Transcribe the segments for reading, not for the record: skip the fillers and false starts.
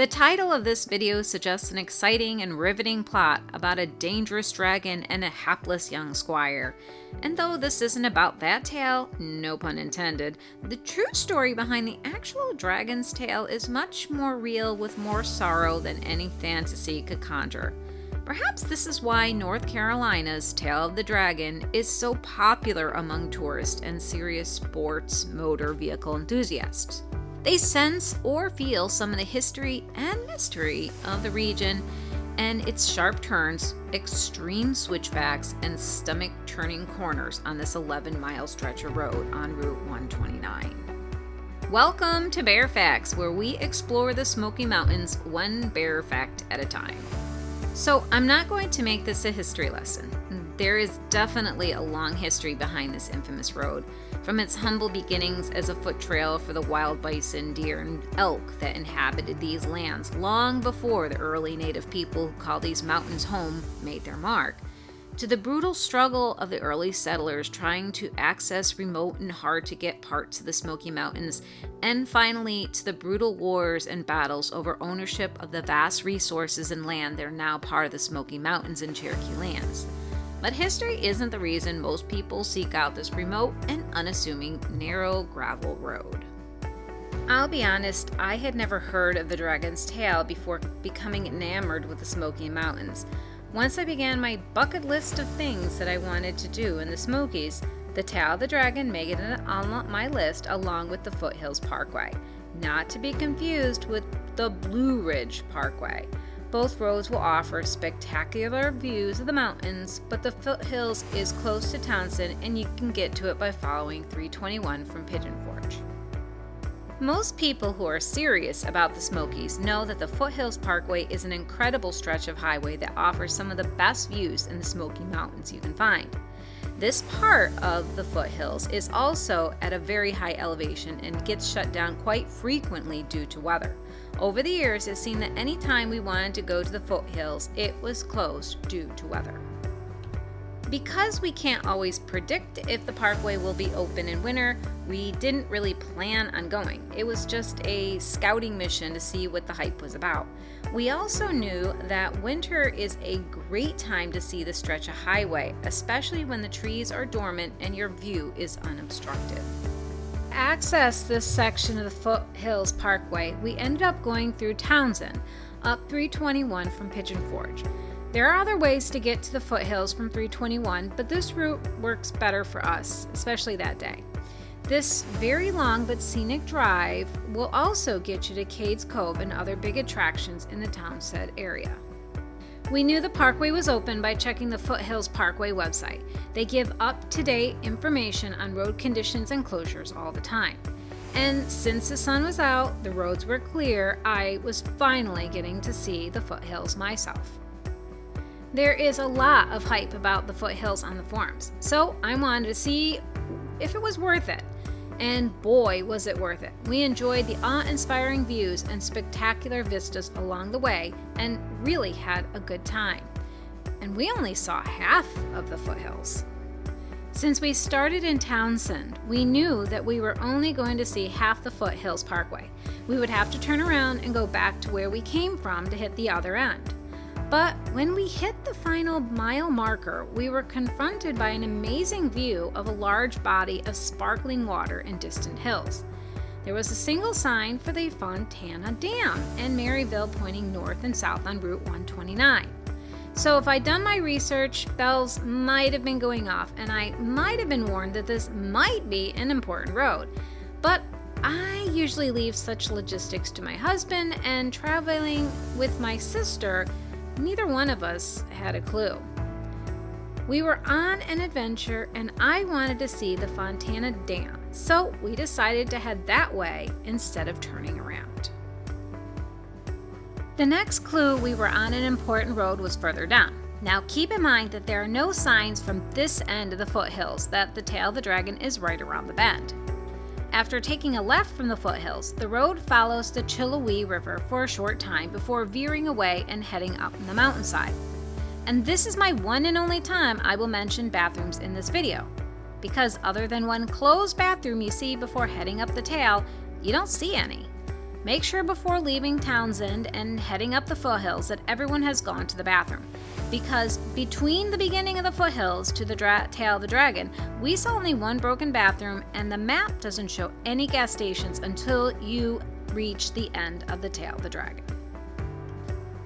The title of this video suggests an exciting and riveting plot about a dangerous dragon and a hapless young squire. And though this isn't about that tale, no pun intended, the true story behind the actual dragon's tale is much more real with more sorrow than any fantasy could conjure. Perhaps this is why North Carolina's Tale of the Dragon is so popular among tourists and serious sports motor vehicle enthusiasts. They sense or feel some of the history and mystery of the region and its sharp turns, extreme switchbacks, and stomach-turning corners on this 11-mile stretch of road on Route 129. Welcome to Bear Facts, where we explore the Smoky Mountains one bear fact at a time. So I'm not going to make this a history lesson. There is definitely a long history behind this infamous road, from its humble beginnings as a foot trail for the wild bison, deer, and elk that inhabited these lands long before the early native people who call these mountains home made their mark, to the brutal struggle of the early settlers trying to access remote and hard-to-get parts of the Smoky Mountains, and finally to the brutal wars and battles over ownership of the vast resources and land that are now part of the Smoky Mountains and Cherokee lands. But history isn't the reason most people seek out this remote and unassuming narrow gravel road. I'll be honest, I had never heard of the Dragon's Tale before becoming enamored with the Smoky Mountains. Once I began my bucket list of things that I wanted to do in the Smokies, the Tale of the Dragon made it on my list along with the Foothills Parkway, not to be confused with the Blue Ridge Parkway. Both roads will offer spectacular views of the mountains, but the Foothills is close to Townsend and you can get to it by following 321 from Pigeon Forge. Most people who are serious about the Smokies know that the Foothills Parkway is an incredible stretch of highway that offers some of the best views in the Smoky Mountains you can find. This part of the Foothills is also at a very high elevation and gets shut down quite frequently due to weather. Over the years, it seemed that any time we wanted to go to the foothills, it was closed due to weather. Because we can't always predict if the parkway will be open in winter, we didn't really plan on going. It was just a scouting mission to see what the hype was about. We also knew that winter is a great time to see the stretch of highway, especially when the trees are dormant and your view is unobstructed. To access this section of the Foothills Parkway, we ended up going through Townsend, up 321 from Pigeon Forge. There are other ways to get to the foothills from 321, but this route works better for us, especially that day. This very long but scenic drive will also get you to Cades Cove and other big attractions in the Townsend area. We knew the parkway was open by checking the Foothills Parkway website. They give up-to-date information on road conditions and closures all the time. And since the sun was out, the roads were clear, I was finally getting to see the foothills myself. There is a lot of hype about the foothills on the forums, so I wanted to see if it was worth it. And boy, was it worth it. We enjoyed the awe-inspiring views and spectacular vistas along the way and really had a good time. And we only saw half of the foothills. Since we started in Townsend, we knew that we were only going to see half the Foothills Parkway. We would have to turn around and go back to where we came from to hit the other end. But when we hit the final mile marker, we were confronted by an amazing view of a large body of sparkling water in distant hills. There was a single sign for the Fontana Dam and Maryville pointing north and south on Route 129. So if I'd done my research, bells might have been going off and I might have been warned that this might be an important road. But I usually leave such logistics to my husband, and traveling with my sister, neither one of us had a clue. We were on an adventure and I wanted to see the Fontana Dam, so we decided to head that way instead of turning around. The next clue we were on an important road was further down. Now keep in mind that there are no signs from this end of the foothills that the Tail of the Dragon is right around the bend. After taking a left from the foothills, the road follows the Chilowee River for a short time before veering away and heading up the mountainside. And this is my one and only time I will mention bathrooms in this video, because other than one closed bathroom you see before heading up the tail, you don't see any. Make sure before leaving Townsend and heading up the foothills that everyone has gone to the bathroom, because between the beginning of the foothills to the tail of the dragon, we saw only one broken bathroom, and the map doesn't show any gas stations until you reach the end of the tail of the dragon.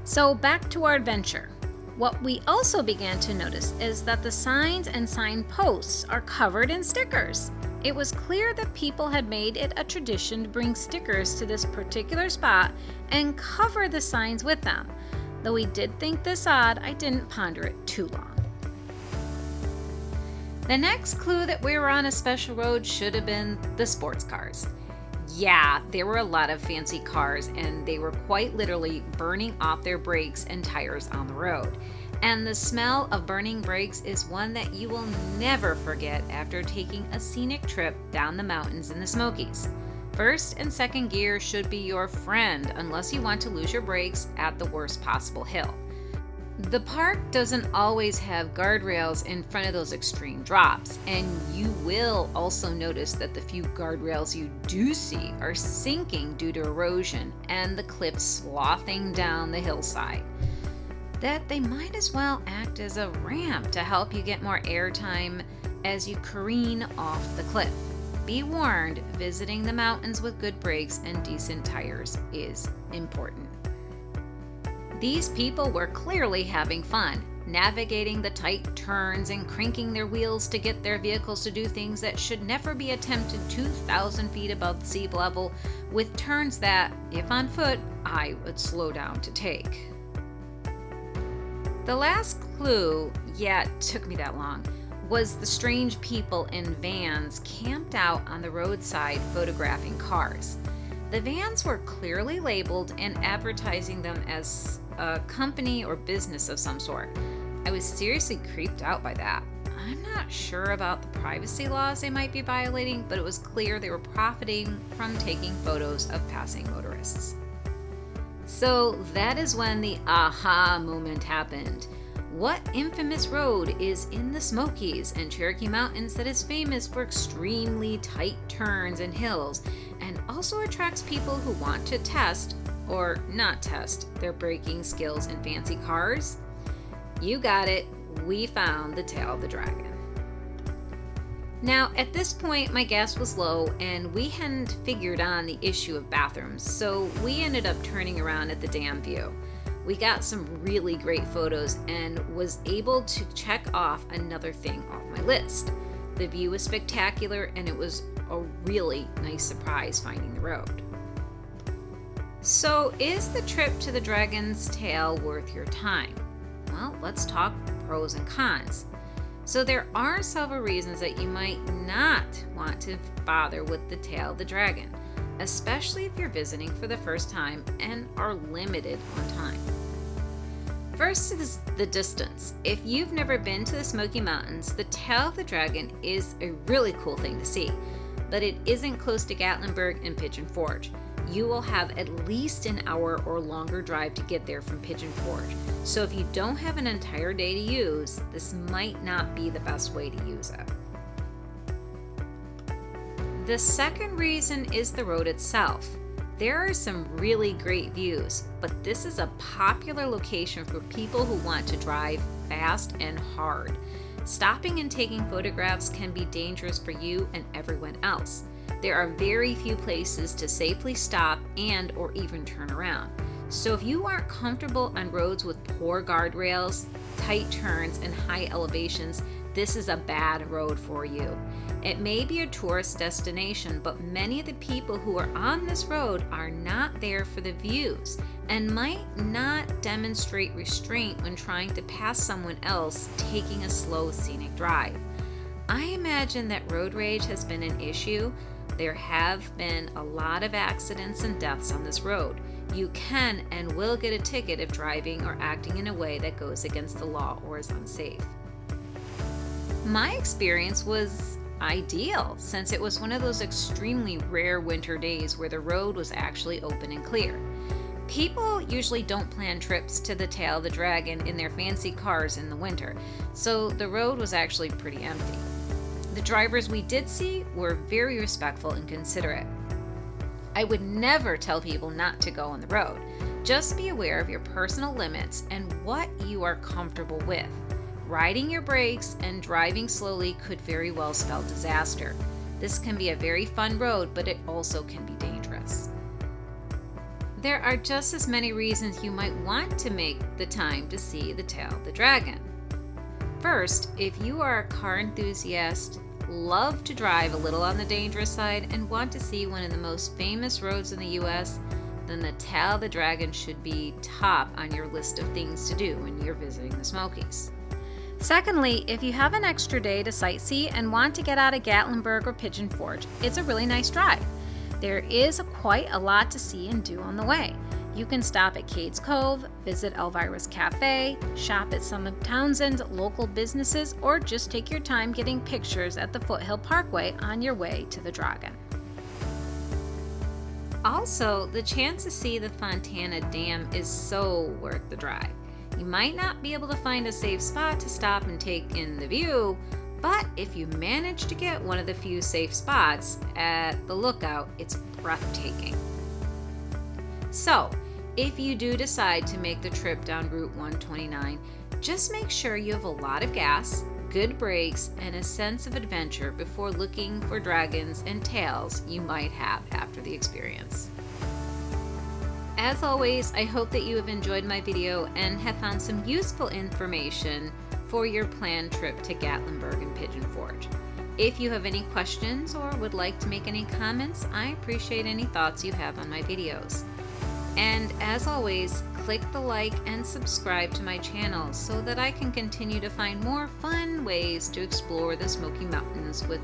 So back to our adventure. What we also began to notice is that the signs and signposts are covered in stickers. It was clear that people had made it a tradition to bring stickers to this particular spot and cover the signs with them. Though we did think this odd, I didn't ponder it too long. The next clue that we were on a special road should have been the sports cars. Yeah, there were a lot of fancy cars, and they were quite literally burning off their brakes and tires on the road. And the smell of burning brakes is one that you will never forget after taking a scenic trip down the mountains in the Smokies. First and second gear should be your friend unless you want to lose your brakes at the worst possible hill. The park doesn't always have guardrails in front of those extreme drops, and you will also notice that the few guardrails you do see are sinking due to erosion and the cliffs sloughing down the hillside. That they might as well act as a ramp to help you get more airtime as you careen off the cliff. Be warned, visiting the mountains with good brakes and decent tires is important. These people were clearly having fun, navigating the tight turns and cranking their wheels to get their vehicles to do things that should never be attempted 2,000 feet above sea level, with turns that, if on foot, I would slow down to take. The last clue, yeah, it took me that long, was the strange people in vans camped out on the roadside photographing cars. The vans were clearly labeled and advertising them as a company or business of some sort. I was seriously creeped out by that. I'm not sure about the privacy laws they might be violating, but it was clear they were profiting from taking photos of passing motorists. So that is when the aha moment happened. What infamous road is in the Smokies and Cherokee Mountains that is famous for extremely tight turns and hills, and also attracts people who want to test, or not test, their braking skills in fancy cars? You got it, we found the tail of the dragon. Now, at this point, my gas was low and we hadn't figured on the issue of bathrooms, so we ended up turning around at the dam view. We got some really great photos and was able to check off another thing off my list. The view was spectacular and it was a really nice surprise finding the road. So, is the trip to the Dragon's Tail worth your time? Well, let's talk pros and cons. So there are several reasons that you might not want to bother with the tail of the dragon, especially if you're visiting for the first time and are limited on time. First is the distance. If you've never been to the Smoky Mountains, the tail of the dragon is a really cool thing to see, but it isn't close to Gatlinburg and Pigeon Forge. You will have at least an hour or longer drive to get there from Pigeon Forge. So if you don't have an entire day to use, this might not be the best way to use it. The second reason is the road itself. There are some really great views, but this is a popular location for people who want to drive fast and hard. Stopping and taking photographs can be dangerous for you and everyone else. There are very few places to safely stop and or even turn around. So if you aren't comfortable on roads with poor guardrails, tight turns, and high elevations, this is a bad road for you. It may be a tourist destination, but many of the people who are on this road are not there for the views and might not demonstrate restraint when trying to pass someone else taking a slow scenic drive. I imagine that road rage has been an issue. There have been a lot of accidents and deaths on this road. You can and will get a ticket if driving or acting in a way that goes against the law or is unsafe. My experience was ideal since it was one of those extremely rare winter days where the road was actually open and clear. People usually don't plan trips to the tail of the dragon in their fancy cars in the winter, so the road was actually pretty empty. The drivers we did see were very respectful and considerate. I would never tell people not to go on the road. Just be aware of your personal limits and what you are comfortable with. Riding your brakes and driving slowly could very well spell disaster. This can be a very fun road, but it also can be dangerous. There are just as many reasons you might want to make the time to see the tail of the dragon. First, if you are a car enthusiast, love to drive a little on the dangerous side, and want to see one of the most famous roads in the US, then the tail of the dragon should be top on your list of things to do when you're visiting the Smokies. Secondly, if you have an extra day to sightsee and want to get out of Gatlinburg or Pigeon Forge, it's a really nice drive. There is quite a lot to see and do on the way. You can stop at Cades Cove, visit Elvira's Cafe, shop at some of Townsend's local businesses, or just take your time getting pictures at the Foothills Parkway on your way to the Dragon. Also, the chance to see the Fontana Dam is so worth the drive. You might not be able to find a safe spot to stop and take in the view, but if you manage to get one of the few safe spots at the lookout, it's breathtaking. So, if you do decide to make the trip down Route 129, just make sure you have a lot of gas, good brakes, and a sense of adventure before looking for dragons and tails you might have after the experience. As always, I hope that you have enjoyed my video and have found some useful information for your planned trip to Gatlinburg and Pigeon Forge. If you have any questions or would like to make any comments, I appreciate any thoughts you have on my videos. And as always, click the like and subscribe to my channel so that I can continue to find more fun ways to explore the Smoky Mountains with